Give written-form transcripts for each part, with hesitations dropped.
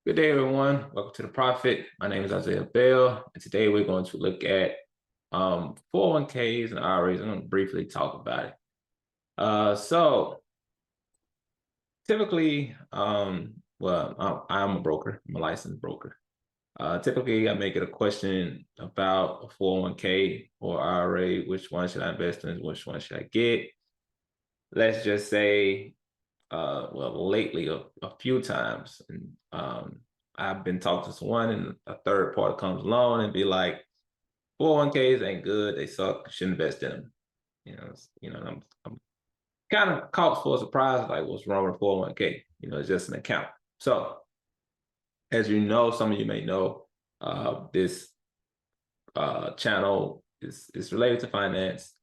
Good day, everyone. Welcome to the Profit. My name is Isaiah Bell, and today we're going to look at 401ks and IRAs. I'm going to briefly talk about it. So typically, I'm a broker. I'm a licensed broker. Typically, I may get a question about a 401k or IRA. Which one should I invest in? Which one should I get? Let's just say lately a few times, and I've been talking to someone, and a third party comes along and be like, "401ks ain't good. They suck. You shouldn't invest in them." I'm kind of caught for a surprise, like, what's wrong with 401k? It's just an account. So, as you know, some of you may know, this channel is related to finance,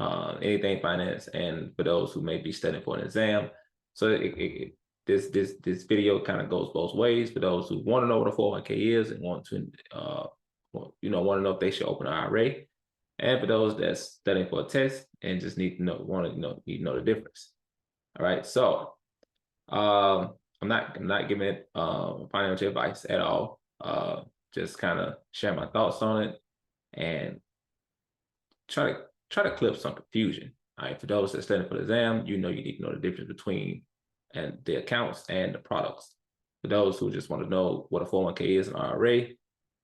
anything finance, and for those who may be studying for an exam. So this video kind of goes both ways for those who want to know what a 401k is and want to want to know if they should open an IRA, and for those that's studying for a test and just need to need to know the difference. All right, so I'm not giving it financial advice at all. Just kind of share my thoughts on it and try to clip some confusion. All right, for those that studying for the exam, you need to know the difference between and the accounts and the products. For those who just want to know what a 401k is and IRA,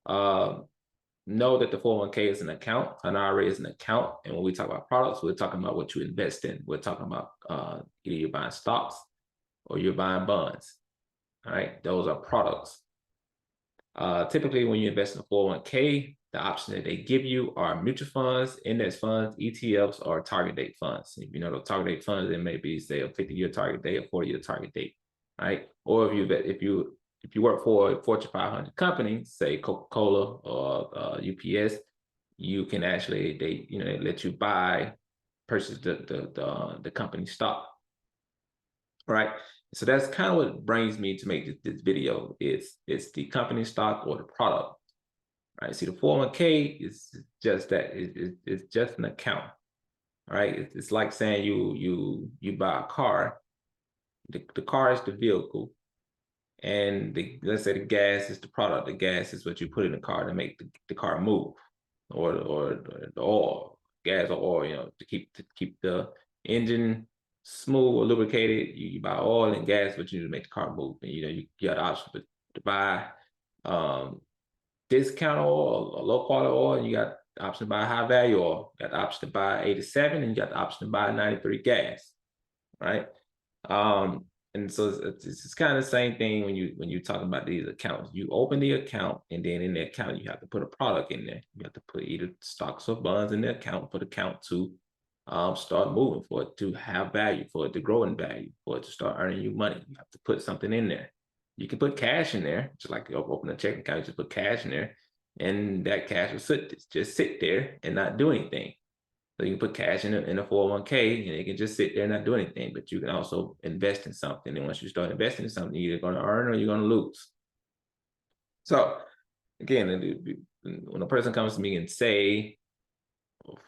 know that the 401k is an account, an IRA is an account, and when we talk about products, we're talking about what you invest in. We're talking about either you're buying stocks or you're buying bonds. All right, those are products. Typically, when you invest in a 401k, the options that they give you are mutual funds, index funds, ETFs, or target date funds. If you know the target date funds, it may be, say, a 50-year target date, a 40-year target date, right? Or if you work for a Fortune 500 company, say Coca-Cola or UPS, you can actually they let you purchase the company stock, right? So that's kind of what brings me to make this video. It's the company stock or the product. Right. See, the 401k is just that. It's just an account. Right. It's like saying you buy a car. The car is the vehicle, and let's say the gas is the product. The gas is what you put in the car to make the car move, or the oil, gas or oil. To keep the engine smooth or lubricated. You buy oil and gas, but you need to make the car move. And you got the option to buy discount oil or low quality oil, and you got the option to buy high value oil. You got the option to buy 87, and you got the option to buy 93 gas, right? And so it's kind of the same thing when you talk about these accounts. You open the account, and then in the account you have to put a product in there. You have to put either stocks or bonds in the account for the account to start moving, for it to have value, for it to grow in value, for it to start earning you money. You have to put something in there. You can put cash in there, just like you open a checking account, you just put cash in there, and that cash will just sit there and not do anything. So you can put cash in a 401k, and it can just sit there and not do anything. But you can also invest in something, and once you start investing in something, you're either going to earn or you're going to lose. So again, when a person comes to me and say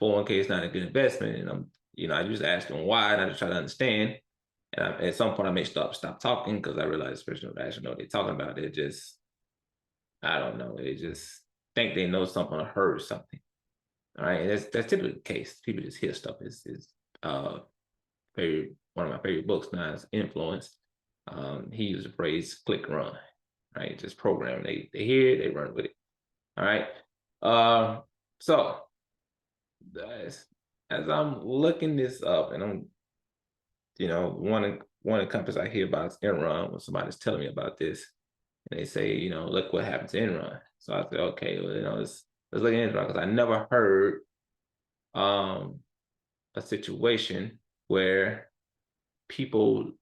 401k is not a good investment, and I just ask them why, and I just try to understand. And at some point, I may stop talking, because I realize, especially when I actually know what they're talking about, they just, I don't know, they just think they know something or heard something. All right, and that's typically the case. People just hear stuff. Is one of my favorite books now is Influence. He used the phrase "click run," right? Just program. They hear it, they run with it. All right. So as I'm looking this up, and I'm one of the companies I hear about is Enron. When somebody's telling me about this, and they say, look what happened to Enron. So I said, okay, well, let's look at Enron, because I never heard a situation where people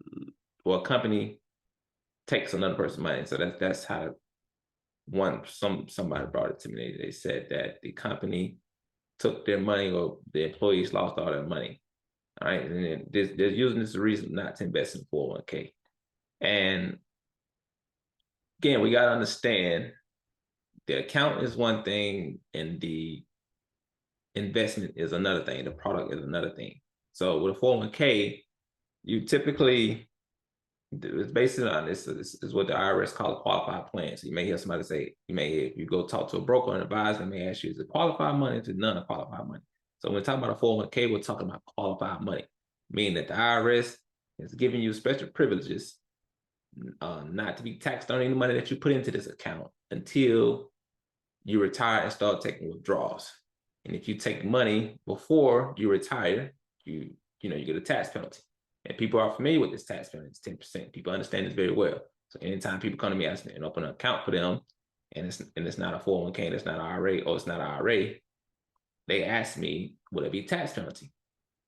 or a company takes another person's money. So that's how somebody brought it to me. They said that the company took their money, or the employees lost all their money. All right, and they're using this as a reason not to invest in 401k. And again, we got to understand, the account is one thing, and the investment is another thing. The product is another thing. So with a 401k, you typically It's based on this is what the IRS call a qualified plan. So you may hear somebody say, if you go talk to a broker and advisor, they may ask you, is it qualified money or non-qualified money? So when we talk about a 401k, we're talking about qualified money, meaning that the IRS is giving you special privileges not to be taxed on any money that you put into this account until you retire and start taking withdrawals. And if you take money before you retire, you get a tax penalty. And people are familiar with this tax penalty. It's 10%. People understand this very well. So anytime people come to me and open an account for them, and it's not a 401k, and it's not an IRA, or it's not an IRA, they ask me, will it be tax penalty?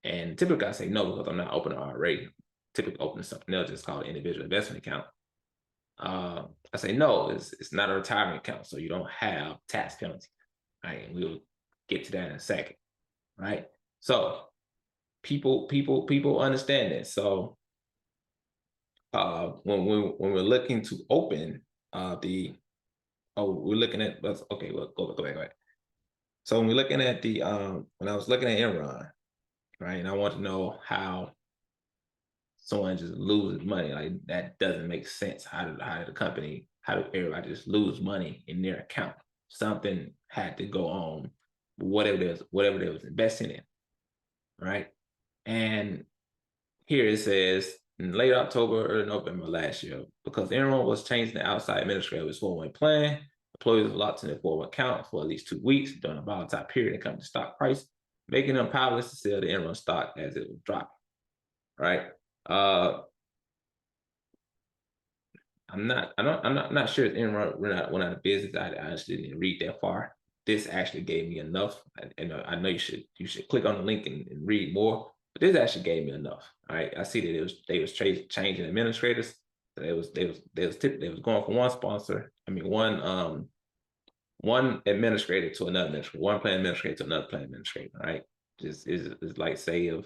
And typically I say no, because I'm not opening an IRA. Typically opening something else, it's called an individual investment account. I say no, it's not a retirement account, so you don't have tax penalty. Right, and we'll get to that in a second. Right, so people understand this. So when we're looking to open we're looking at, okay, well, go back. So when we're looking at when I was looking at Enron, right, and I want to know how someone just loses money, like that doesn't make sense. How did everybody just lose money in their account? Something had to go on, whatever they was investing in, right? And here it says in late October, early November last year, because Enron was changing the outside administrator of its 401 plan, employees were locked in their 401 account for at least 2 weeks during a volatile period in company stock price, making them powerless to sell the Enron stock as it was dropping. Right. I'm not sure if Enron went out of business. I honestly didn't read that far. This actually gave me enough. And I know you should click on the link and read more. But this actually gave me enough. All right, I see that they was changing administrators. They was going from one sponsor. I mean one administrator to another administrator, one plan administrator to another plan administrator. Right, just is like say if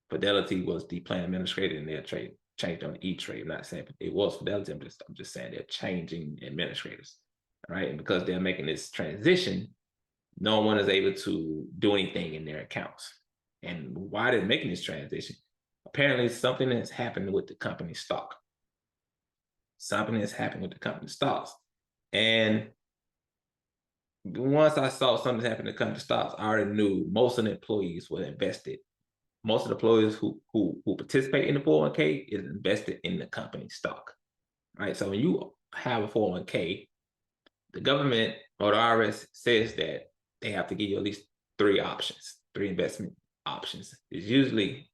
Fidelity was the plan administrator and they're changed on E-Trade. I'm not saying it was Fidelity. I'm just saying they're changing administrators. All right, and because they're making this transition, no one is able to do anything in their accounts. And why they're making this transition? Apparently, something has happened with the company stock. Something has happened with the company stocks. And once I saw something happen to the company stocks, I already knew most of the employees were invested. Most of the employees who participate in the 401k is invested in the company stock. Right. So when you have a 401k, the government or the IRS says that they have to give you at least 3 investment options. It's usually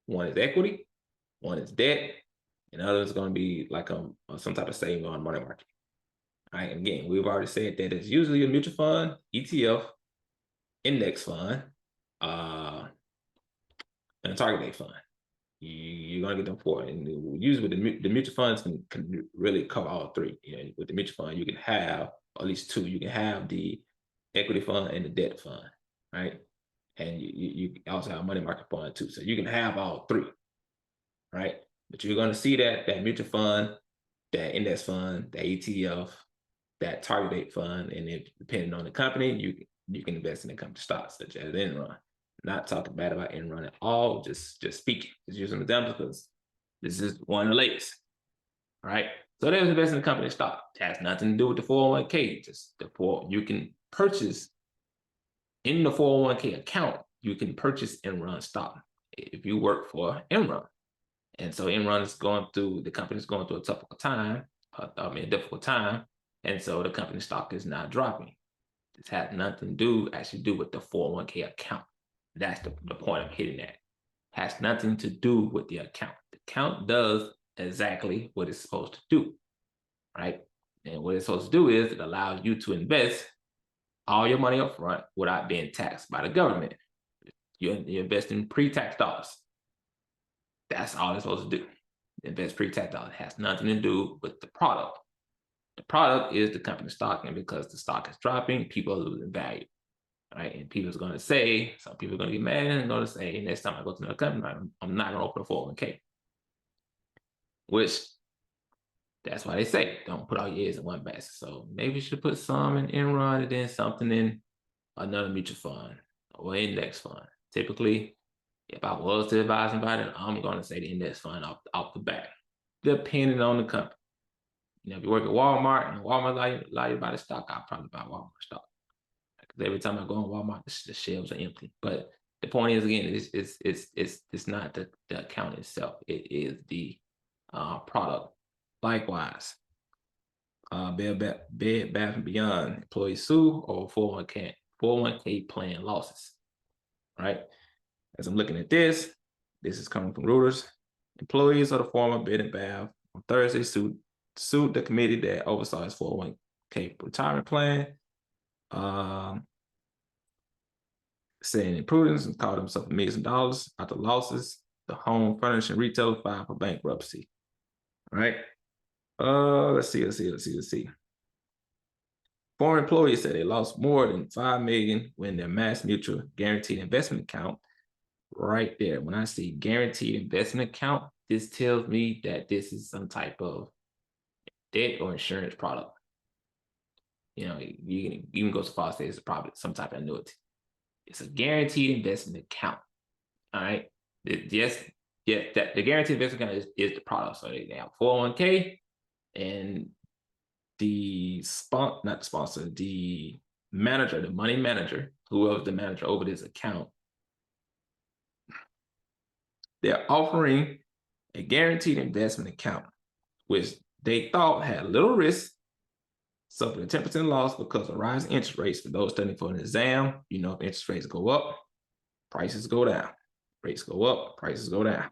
one is equity, one is debt, and the other is going to be like some type of saving on money market. All right. And again, we've already said that it's usually a mutual fund, ETF, index fund, and a target date fund. You're gonna get them 4, and usually the mutual funds can really cover all 3. With the mutual fund, you can have at least 2. You can have the equity fund and the debt fund, right? And you also have a money market fund too. So you can have all 3, right? But you're gonna see that mutual fund, that index fund, that ETF, that target date fund, and if depending on the company, you can invest in the company stocks such as Enron. Not talking bad about Enron at all, just speaking, just using examples because this is one of the latest. All right. So there's investing in the company stock. It has nothing to do with the 401k. You can purchase in the 401k account, you can purchase Enron stock if you work for Enron. And so Enron is the company's going through a difficult time. And so the company stock is not dropping. This has nothing to do with the 401k account. That's the point I'm hitting at. Has nothing to do with the account. The account does exactly what it's supposed to do, right? And what it's supposed to do is it allows you to invest all your money up front without being taxed by the government. You're investing pre-tax dollars. That's all it's supposed to do. Invest pre-tax dollars. It has nothing to do with the product. The product is the company stock, and because the stock is dropping, people are losing value. Right? And people's going to say, some people are going to get mad and going to say, next time I go to another company, I'm not going to open a 401k. Which, that's why they say, don't put all your eggs in one basket. So maybe you should put some in Enron and then something in another mutual fund or index fund. Typically, if I was to advise anybody, I'm going to say the index fund off the bat. depending on the company. You know, if you work at Walmart and Walmart allow you to buy the stock, I'll probably buy Walmart stock. Because every time I go on Walmart, the shelves are empty. But the point is, again, it's not the account itself. It is the product. Likewise, Bed Bath and Beyond employees sue over 401k plan losses. Right. As I'm looking at this is coming from Reuters. Employees of the former Bed and Bath on Thursday sued the committee that oversaw his 401k retirement plan, saying imprudence and called himself millions of dollars after losses. The home furnishing retailer filed for bankruptcy. All right. Let's see. Former employees said they lost more than $5 million when their Mass Mutual guaranteed investment account. Right there, when I see guaranteed investment account, this tells me that this is some type of debt or insurance product. You know, you can go so far as say it's probably some type of annuity. It's a guaranteed investment account. All right. The guaranteed investment account is the product. So they have 401k, and the manager, the money manager, whoever's the manager over this account, they're offering a guaranteed investment account, which they thought had little risk, suffered a 10% loss because of rising interest rates. For those studying for an exam, you know, if interest rates go up, prices go down. Rates go up, prices go down.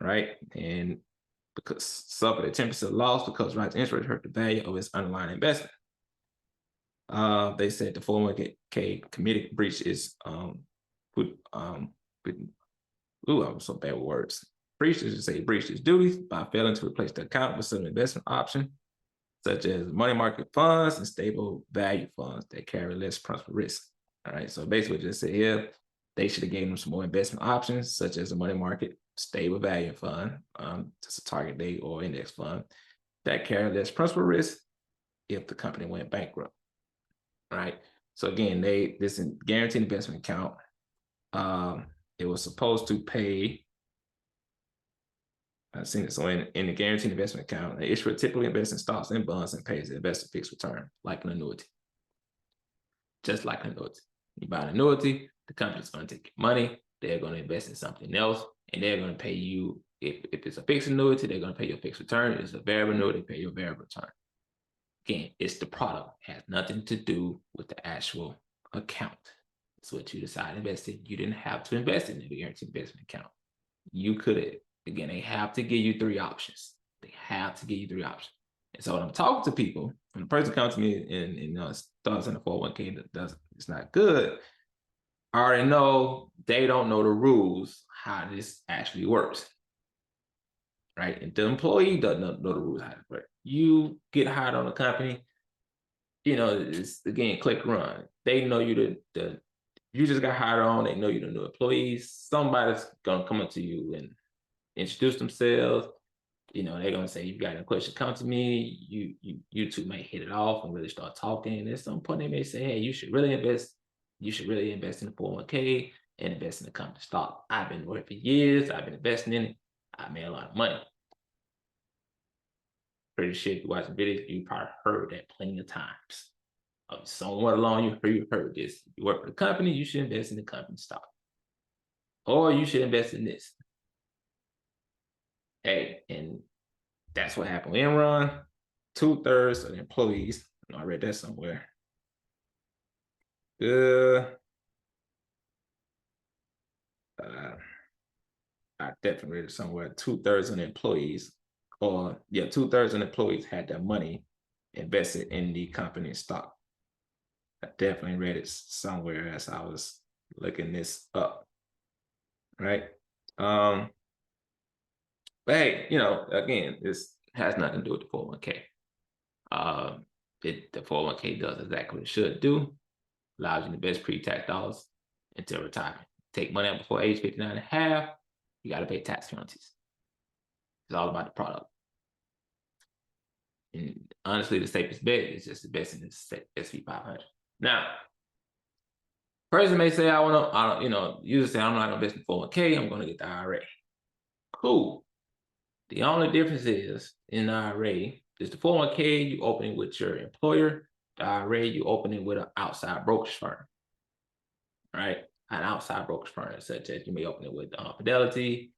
All right. And because suffered a 10% loss because rising interest rates hurt the value of its underlying investment. They said the 401k committee breached its I'm so bad with words. Breached its duties by failing to replace the account with some investment option, such as money market funds and stable value funds that carry less principal risk. All right, so basically just say here, they should have given them some more investment options, such as a money market stable value fund, just a target date or index fund that carry less principal risk if the company went bankrupt. All right, so again, this guaranteed investment account, it was supposed to pay. I've seen it. So in the guaranteed investment account, the issuer typically invests in stocks and bonds and pays the investor fixed return, like an annuity. Just like an annuity. You buy an annuity, the company's going to take your money, they're going to invest in something else, and they're going to pay you, if it's a fixed annuity, they're going to pay you a fixed return. If it's a variable annuity, they pay you a variable return. Again, it's the product. It has nothing to do with the actual account. It's what you decide to invest in. You didn't have to invest in the guaranteed investment account. You could have. Again, they have to give you 3 options. They have to give you 3 options. And so when I'm talking to people, when the person comes to me and starts in the 401k it's not good, I already know they don't know the rules, how this actually works. Right? And the employee doesn't know the rules, how it works. You get hired on a company, you know, it's again, click run. They know you you just got hired on, they know you're the new employees. Somebody's gonna come up to you and introduce themselves. You know, they're gonna say, "You got any questions? Come to me." You two may hit it off and really start talking. And at some point, they may say, "Hey, you should really invest. You should really invest in the 401k and invest in the company stock. I've been working for years. I've been investing in it. I made a lot of money." Pretty sure if you're watching videos, you probably heard that plenty of times. Somewhere along, you heard this. If you work for the company, you should invest in the company stock, or you should invest in this. Hey, and that's what happened with Enron. 2/3 of the employees, I read that somewhere. I definitely read it somewhere. 2/3 of the employees, 2/3 of the employees had their money invested in the company stock. I definitely read it somewhere as I was looking this up. Right. But hey, you know, again, this has nothing to do with the 401k. The 401k does exactly what it should do. Allows you to invest pre-tax dollars until retirement. Take money out before age 59 and a half, you got to pay tax penalties. It's all about the product. And honestly, the safest bet is just investing in the S&P 500. Now, person may say, usually say, I'm not going to invest in 401k, I'm going to get the IRA. Cool. The only difference is in the IRA, is the 401k, you open it with your employer. The IRA, you open it with an outside brokerage firm, right? An outside brokerage firm, such as you may open it with Fidelity,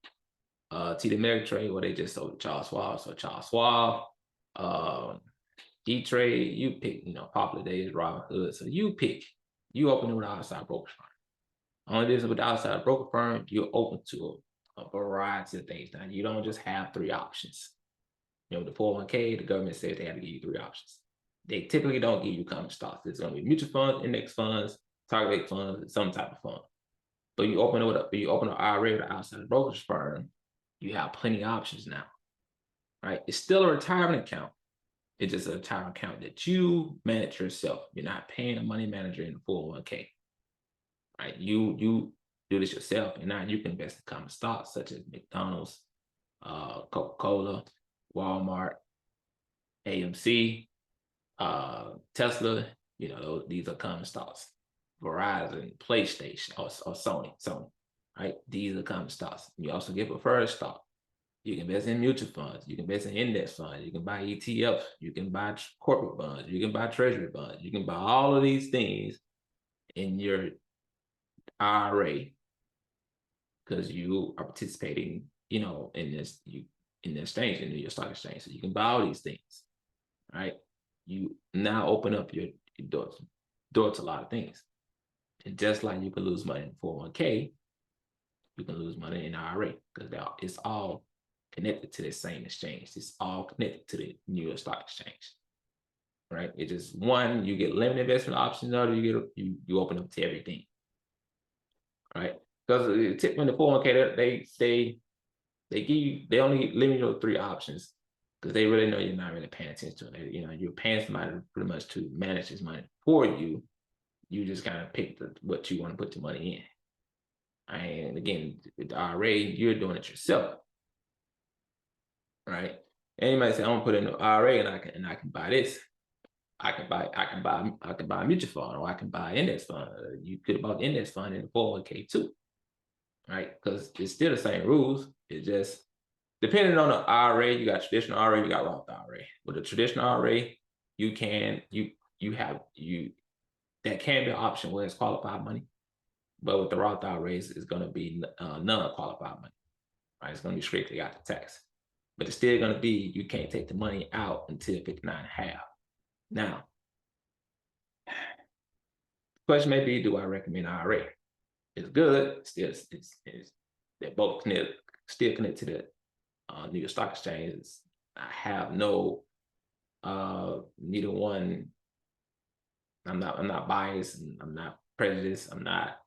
TD Ameritrade, where they just sold Charles Schwab. So Charles Schwab, E-Trade, you pick, Popular Days, Robinhood. So you pick, you open it with an outside brokerage firm. Only difference with the outside broker firm, you're open to a variety of things. Now, you don't just have 3 options. The 401k, the government says they have to give you 3 options. They typically don't give you common stocks. It's going to be mutual funds, index funds, target date funds, some type of fund. But you open an IRA with an outside brokerage firm, you have plenty of options now, right? It's still a retirement account. It's just a retirement account that you manage yourself. You're not paying a money manager in the 401k, right? You do this yourself, and now you can invest in common stocks such as McDonald's, Coca-Cola, Walmart, AMC, Tesla. These are common stocks. Verizon, PlayStation, or Sony, right? These are common stocks. You also get preferred stock. You can invest in mutual funds. You can invest in index funds. You can buy ETFs. You can buy corporate bonds. You can buy treasury bonds. You can buy all of these things in your IRA because you are participating, in the exchange, in your stock exchange. So you can buy all these things, right? You now open up your door to a lot of things. And just like you can lose money in 401k, you can lose money in IRA because it's all connected to the same exchange. It's all connected to the New York Stock Exchange, right? It's just one, you get limited investment options, other you open up to everything, right? Because when the 401k, they only limit you to 3 options because they really know you're not really paying attention to it. You're paying somebody pretty much to manage this money for you. You just kind of pick what you want to put your money in. And again, with the IRA, you're doing it yourself, right? And you might say, I'm gonna put in an IRA and I can buy this. I can buy a mutual fund, or I can buy an index fund. You could have bought the index fund in the 401k too, right? Because it's still the same rules. It's just depending on the IRA, you got traditional IRA, you got Roth IRA. With the traditional IRA, that can be an option where it's qualified money. But with the Roth IRA, it's going to be non-qualified money, right? It's going to be strictly after tax. But it's still going to be, you can't take the money out until 59.5. Now, the question may be, do I recommend IRA? It's good. They're both still connected to the New York Stock Exchange. I have no neither one. I'm not biased, and I'm not prejudiced. I'm not,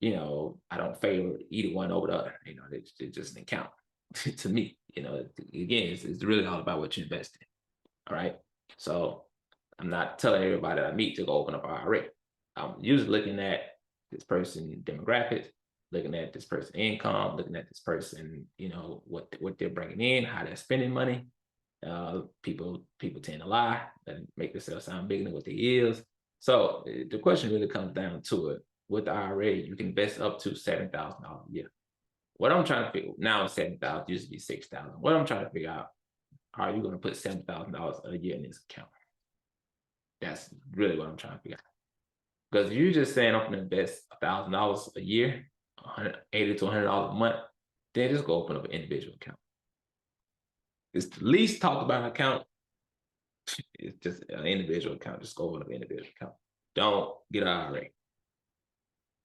I don't favor either one over the other. It just didn't count to me. Again, it's really all about what you invest in. All right. So I'm not telling everybody that I meet to go open up an IRA. I'm usually looking at this person's demographics, looking at this person's income, looking at this person, what they're bringing in, how they're spending money. People tend to lie and make themselves sound bigger than what they is. So the question really comes down to it. With the IRA, you can invest up to $7,000 a year. What I'm trying to figure now, $7,000 used to be $6,000. What I'm trying to figure out, are you going to put $7,000 a year in this account? That's really what I'm trying to figure out. Because if you're just saying I'm going to invest $1,000 a year, $80 to $100 a month, then just go open up an individual account. It's the least talked about account. It's just an individual account. Just go open up an individual account. Don't get an IRA.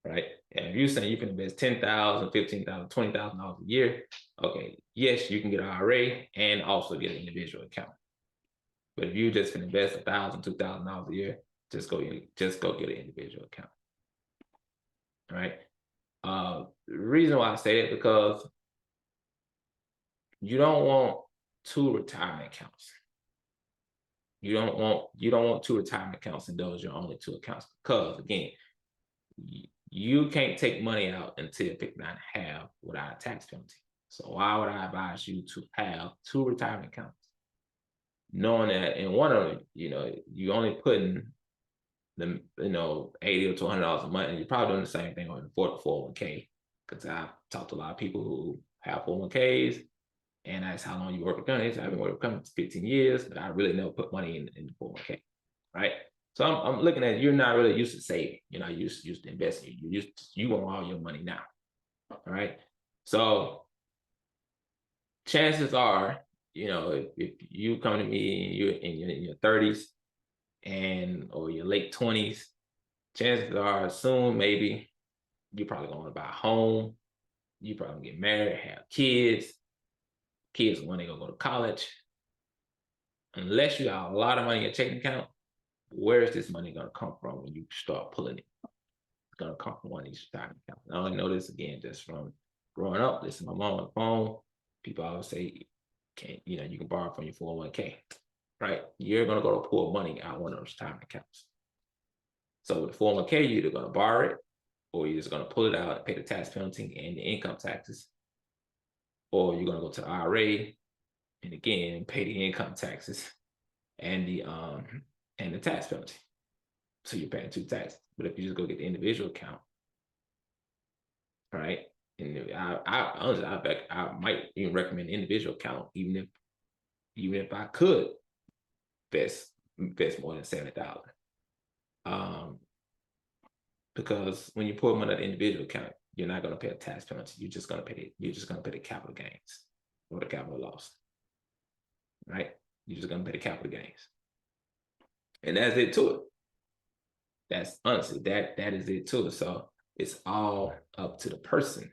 Right? And if you're saying you can invest $10,000, $15,000, $20,000 a year, okay, yes, you can get an IRA and also get an individual account. But if you just can invest $1,000, $2,000 a year, just go get an individual account. All right. The reason why I say it because you don't want 2 retirement accounts. You don't want 2 retirement accounts, and those are your only 2 accounts, because again, you can't take money out until 59.5 without a tax penalty. So why would I advise you to have 2 retirement accounts, knowing that in one of them, you only putting the $80 to $100 a month, and you're probably doing the same thing on the 401k. Because I've talked to a lot of people who have 401ks, And that's how long you work with companies. I've been working with companies 15 years, but I really never put money in the 401k, right? So I'm looking at, you're not really used to saving. You're not used to investing. You want all your money now, all right? So chances are, if you come to me and you're in your 30s or your late 20s, chances are soon maybe you're probably going to buy a home. You probably gonna get married, have kids. Kids when they gonna go to college. Unless you have a lot of money in your checking account, where is this money gonna come from when you start pulling it? It's gonna come from one of these retirement accounts. I only know this again just from growing up. Listen, my mom on the phone. People always say, "Can't you can borrow from your 401k, right? You're gonna go to pull money out of one of those retirement accounts. So with the 401k, you're either gonna borrow it, or you're just gonna pull it out and pay the tax penalty and the income taxes, or you're gonna go to the IRA and again pay the income taxes and the tax penalty. So you're paying two taxes. But if you just go get the individual account, right? And I honestly, I might even recommend the individual account, even if I could invest more than $70,000. Because when you pull money out of the individual account, you're not going to pay a tax penalty. You're just going to pay the capital gains or the capital loss, right? You're just going to pay the capital gains, and that's it to it. That's honestly that is it too. So it's all up to the person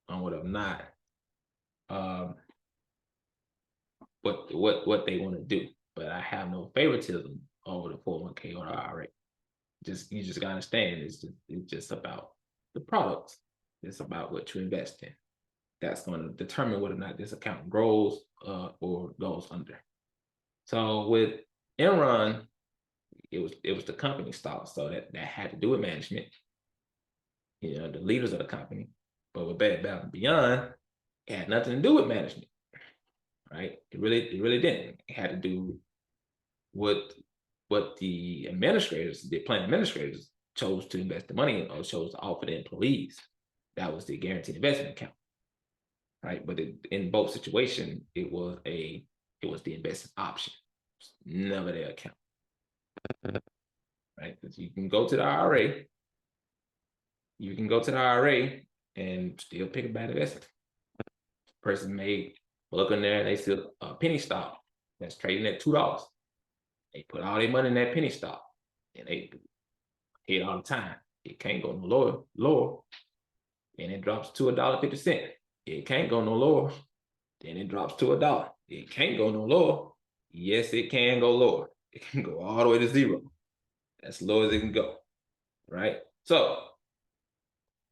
on whether or not what they want to do. But I have no favoritism over the 401k or the IRA. You just gotta understand it's just about the products. It's about what you invest in. That's going to determine whether or not this account grows or goes under. So with Enron, it was the company stock, so that had to do with management, the leaders of the company. But with Bed Bath & Beyond, it had nothing to do with management, right? It really didn't. It had to do with what the plan administrators chose to invest the money in or chose to offer the employees. That was the guaranteed investment account, right? But in both situations, it was the investment option, never their account, right? Because you can go to the IRA, and still pick a bad investment. Person may look in there and they see a penny stock that's trading at $2. They put all their money in that penny stock and they hit all the time. It can't go no lower. And it drops to $1.50. It can't go no lower. Then it drops to $1. It can't go no lower. Yes, it can go lower. It can go all the way to zero. As low as it can go, right? So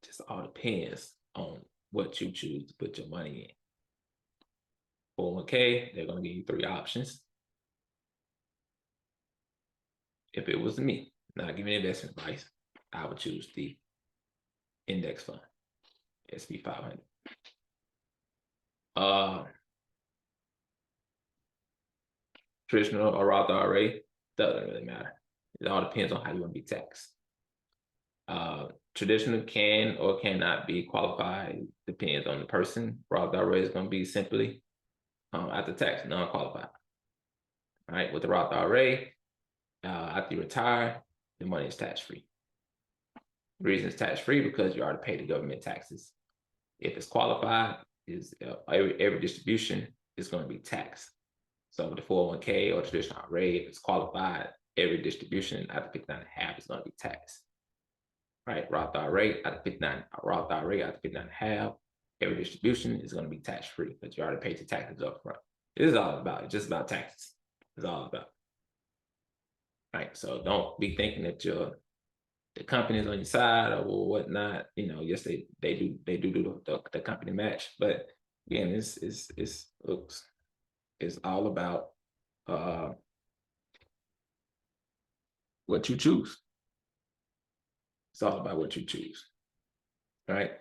just all depends on what you choose to put your money in. 401k, they're going to give you three options. If it was me, not giving investment advice, I would choose the index fund, SP 500. Traditional or Roth IRA, doesn't really matter. It all depends on how you want to be taxed. Traditional can or cannot be qualified, depends on the person. Roth IRA is going to be simply after tax, non-qualified. Right? With the Roth IRA, after you retire, the money is tax-free. The reason it's tax-free because you already paid the government taxes. If it's qualified, every distribution is going to be taxed. So with the 401k or traditional IRA, if it's qualified, every distribution after 59.5 is going to be taxed. Right? Roth IRA after 59.5, every distribution is going to be tax-free because you already paid your taxes up front. It's just about taxes. It's all about. Right? So don't be thinking that the company's on your side or whatnot. Yes, they do the company match, but again, it's all about what you choose. It's all about what you choose, right?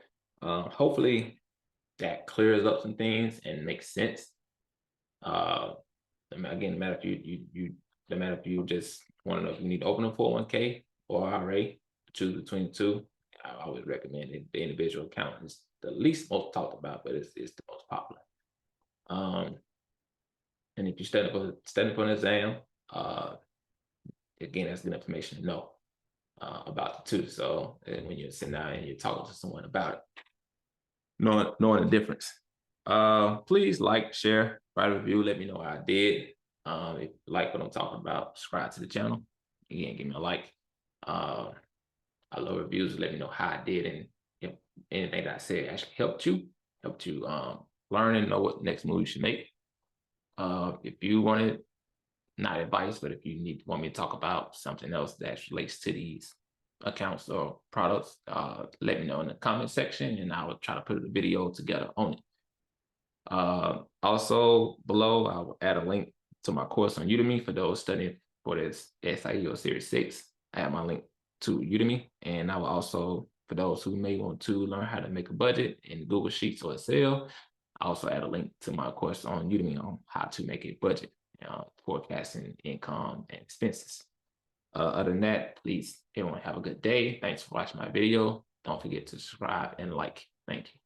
Hopefully that clears up some things and makes sense. Again, no matter if you just want to know if you need to open a 401k or IRA, choose between the two. I always recommend it. The individual account is the least most talked about, but it's the most popular. And if you're studying for an exam, again, that's good information to know about the two. So when you're sitting down and you're talking to someone about it, knowing the difference. Please like, share, write a review. Let me know how I did. If you like what I'm talking about, subscribe to the channel. Again, give me a like. I love reviews. Let me know how I did, and if anything that I said actually helped you learn and know what next move you should make. If you wanted, not advice, but if you want me to talk about something else that relates to these accounts or products, let me know in the comment section, and I will try to put a video together on it. Also below, I will add a link to my course on Udemy for those studying for this SIE or Series 6. I have my link to Udemy, and I will also, for those who may want to learn how to make a budget in Google Sheets or Excel, I also add a link to my course on Udemy on how to make a budget, forecasting income and expenses. Other than that, please, everyone have a good day. Thanks for watching my video. Don't forget to subscribe and like. Thank you.